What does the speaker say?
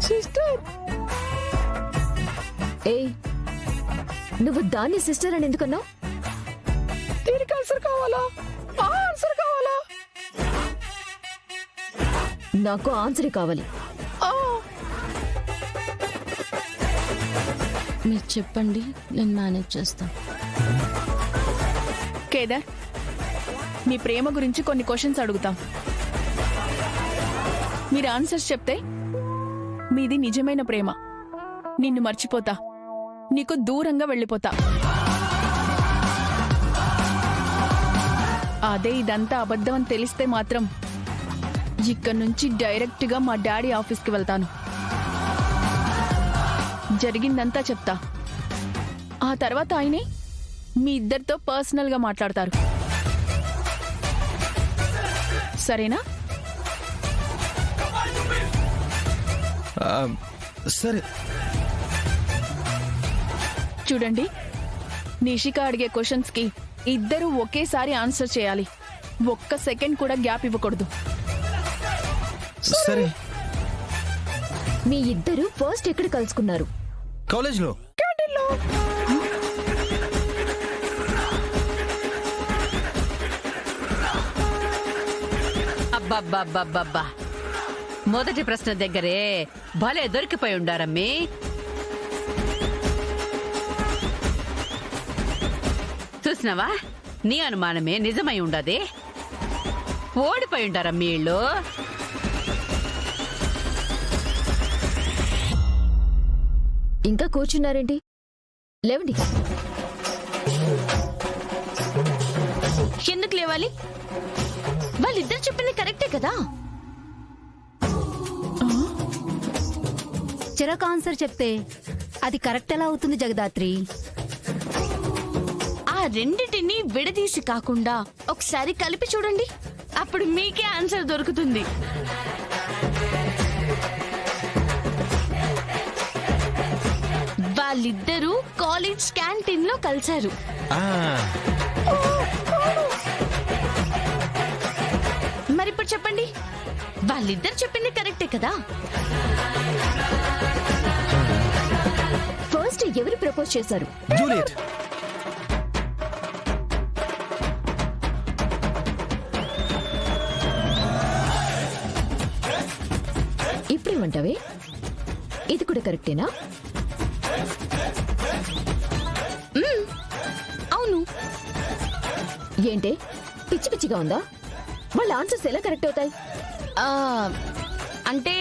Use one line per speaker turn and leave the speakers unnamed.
Sister.
ఏయ్, నువ్వు దాన్ని సిస్టర్ అని ఎందుకన్నావు?
దీనికి ఆన్సర్ కావాలా? ఆన్సర్ కావాలా?
నాకు ఆన్సర్ కావాలి.
మీరు చెప్పండి, నేను మేనేజ్ చేస్తాను.
కేదార్, మీ ప్రేమ గురించి కొన్ని క్వశ్చన్స్ అడుగుతాం. మీరు ఆన్సర్స్ చెప్తే మీది నిజమైన ప్రేమ, నిన్ను మర్చిపోతా, నీకు దూరంగా వెళ్ళిపోతా. అదే ఇదంతా అబద్ధం అని తెలిస్తే మాత్రం ఇక్కడి నుంచి డైరెక్ట్గా మా డాడీ ఆఫీస్కి వెళ్తాను. జరిగిందంతా చెప్తా. ఆ తర్వాత ఆయనే మీ ఇద్దరితో పర్సనల్గా మాట్లాడతారు. సరేనా?
సరే.
చూడండి, నిషిక అడిగే క్వశ్చన్స్ కి ఇద్దరు ఒకేసారి ఆన్సర్ చేయాలి. ఒక్క సెకండ్ కూడా గ్యాప్ ఇవ్వకూడదు.
సరే.
మీ ఇద్దరు ఫస్ట్ ఎక్కడ కలుసుకున్నారు?
కాలేజ్లో.
క్యాంటీన్లో.
అబ్బబ్బబ్బబ్బబ్బా, మొదటి ప్రశ్న దగ్గరే భలే దొరికిపోయి ఉండారమ్మి. చూసినావా, నీ అనుమానమే నిజమై ఉండదే. ఓడిపోయి ఉండారమ్మి వీళ్ళు.
ఇంకా కూర్చున్నారేంటి? లేవండి.
ఎందుకు లేవాలి? వాళ్ళిద్దరు చెప్పింది కరెక్టే కదా.
చిరాకు ఆన్సర్ చెప్తే అది కరెక్ట్ ఎలా అవుతుంది జగదాత్రి?
ఆ రెండిటిని విడదీసి కాకుండా ఒకసారి కలిపి చూడండి, అప్పుడు మీకే ఆన్సర్ దొరుకుతుంది. వాళ్ళిద్దరూ కాలేజ్ క్యాంటీన్ లో కలిశారు. మరిప్పుడు చెప్పండి, వాళ్ళిద్దరు చెప్పింది కరెక్టే కదా.
ఫస్ట్ ఎవరు ప్రపోజ్ చేశారు?
జూలియట్.
ఇప్పుడేమంటావే? ఇది కూడా కరెక్టేనా?
అవును.
ఏంటే పిచ్చి పిచ్చిగా ఉందా? వాళ్ళ ఆన్సర్స్ ఎలా కరెక్ట్ అవుతాయి?
అంటే